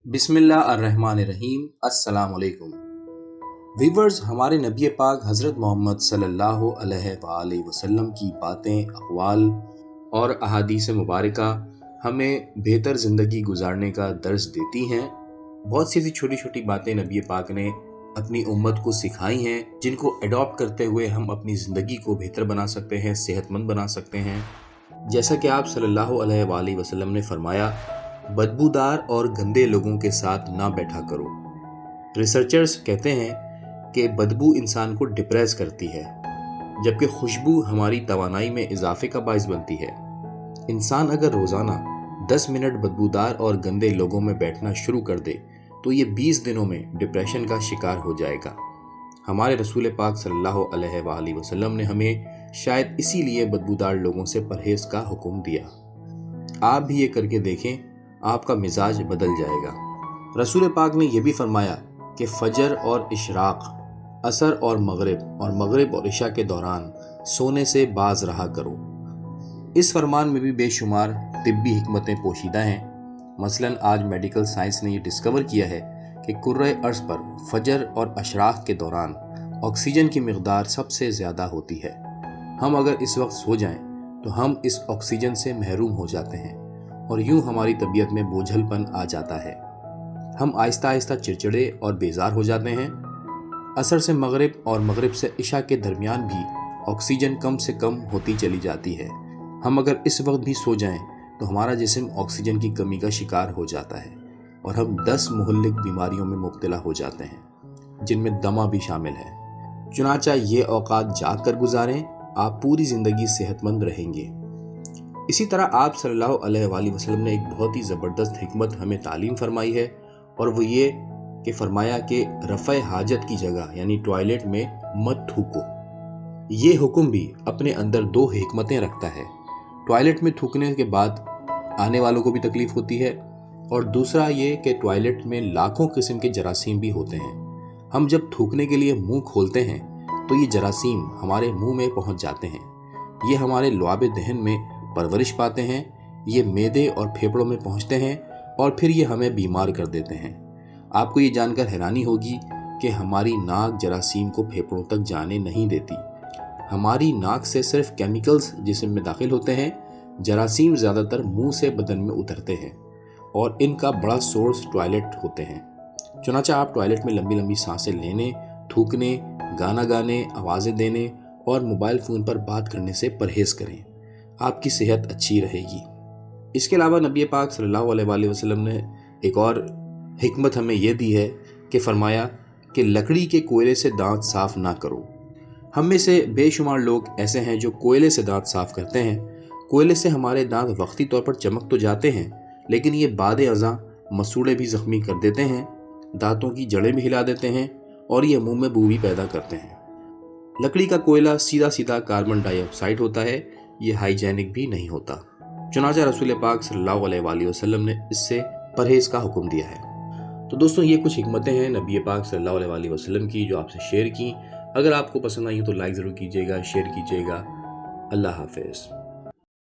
बिस्मिल्लाहिर्रहमानिर्रहीम। अस्सलाम वालेकुम व्यूअर्स, हमारे नबी पाक हज़रत मोहम्मद सल्लल्लाहु अलैहि वसल्लम की बातें, अक़वाल और अहादीस मुबारका हमें बेहतर ज़िंदगी गुजारने का दर्स देती हैं। बहुत सी ऐसी छोटी छोटी बातें नबी पाक ने अपनी उम्मत को सिखाई हैं, जिनको अडॉप्ट करते हुए हम अपनी ज़िंदगी को बेहतर बना सकते हैं, सेहतमंद बना सकते हैं। जैसा कि आप सल्लल्लाहु अलैहि वसल्लम ने फरमाया, बदबूदार और गंदे लोगों के साथ ना बैठा करो। रिसर्चर्स कहते हैं कि बदबू इंसान को डिप्रेस करती है, जबकि खुशबू हमारी तवानाई में इजाफे का बाइस बनती है। इंसान अगर रोज़ाना 10 मिनट बदबूदार और गंदे लोगों में बैठना शुरू कर दे तो ये 20 दिनों में डिप्रेशन का शिकार हो जाएगा। हमारे रसूल पाक सल्लल्लाहु अलैहि वसल्लम ने हमें शायद इसीलिए बदबूदार लोगों से परहेज़ का हुक्म दिया। आप भी ये करके देखें, आपका मिजाज बदल जाएगा। रसूल पाक ने यह भी फरमाया कि फजर और इशराक, असर और मगरिब और इशा के दौरान सोने से बाज रहा करो। इस फरमान में भी बेशुमार तिब्बी हिकमतें पोशीदा हैं। मसलन आज मेडिकल साइंस ने यह डिस्कवर किया है कि कुर्रे अर्ज़ पर फजर और अशराक के दौरान ऑक्सीजन की मिक़दार सबसे ज़्यादा होती है। हम अगर इस वक्त सो जाएं तो हम इस ऑक्सीजन से महरूम हो जाते हैं और यूं हमारी तबीयत में बोझलपन आ जाता है। हम आहिस्ता आहिस्ता चिड़चिड़े और बेजार हो जाते हैं। असर से मगरिब और मगरिब से इशा के दरमियान भी ऑक्सीजन कम से कम होती चली जाती है। हम अगर इस वक्त भी सो जाएं तो हमारा जिस्म ऑक्सीजन की कमी का शिकार हो जाता है और हम 10 मुहल्लिक बीमारियों में मुब्तला हो जाते हैं, जिनमें दमा भी शामिल है। चुनांचे ये औकात जाग कर गुजारें, आप पूरी ज़िंदगी सेहतमंद रहेंगे। इसी तरह आप सल्लल्लाहु अलैहि वसल्लम ने एक बहुत ही ज़बरदस्त हिकमत हमें तालीम फरमाई है, और वो ये कि फरमाया कि रफ़े हाजत की जगह यानी टॉयलेट में मत थूको। ये हुक्म भी अपने अंदर 2 हिकमतें रखता है। टॉयलेट में थूकने के बाद आने वालों को भी तकलीफ़ होती है, और दूसरा ये कि टॉयलेट में लाखों किस्म के जरासीम भी होते हैं। हम जब थूकने के लिए मुंह खोलते हैं तो ये जरासीम हमारे मुंह में पहुंच जाते हैं। ये हमारे लुआब दहन में परवरिश पाते हैं, ये मैदे और फेफड़ों में पहुंचते हैं और फिर ये हमें बीमार कर देते हैं। आपको ये जानकर हैरानी होगी कि हमारी नाक जरासीम को फेफड़ों तक जाने नहीं देती। हमारी नाक से सिर्फ केमिकल्स जिस्म में दाखिल होते हैं। जरासीम ज़्यादातर मुंह से बदन में उतरते हैं और इनका बड़ा सोर्स टॉयलेट होते हैं। चुनांचे आप टॉयलेट में लंबी लंबी सांसें लेने, थूकने, गाना गाने, आवाज़ें देने और मोबाइल फ़ोन पर बात करने से परहेज़ करें। आपकी सेहत अच्छी रहेगी। इसके अलावा नबी पाक सल्लल्लाहु अलैहि वसल्लम ने एक और हिकमत हमें यह दी है कि फरमाया कि लकड़ी के कोयले से दांत साफ़ ना करो। हम में से बेशुमार लोग ऐसे हैं जो कोयले से दांत साफ़ करते हैं। कोयले से हमारे दांत वक्ती तौर पर चमक तो जाते हैं, लेकिन ये बाद अज़ां मसूड़े भी ज़ख्मी कर देते हैं, दांतों की जड़ें भी हिला देते हैं और ये मुंह में बू भी पैदा करते हैं। लकड़ी का कोयला सीधा सीधा कार्बन डाइऑक्साइड होता है, ये हाइजेनिक भी नहीं होता। चुनांचे रसूल पाक सल्लल्लाहु अलैहि वसल्लम ने इससे परहेज़ का हुक्म दिया है। तो दोस्तों, ये कुछ हिकमतें हैं नबी पाक सल्लल्लाहु अलैहि वसल्लम की जो आपसे शेयर की। अगर आपको पसंद आई तो लाइक ज़रूर कीजिएगा, शेयर कीजिएगा। अल्लाह हाफ़िज़।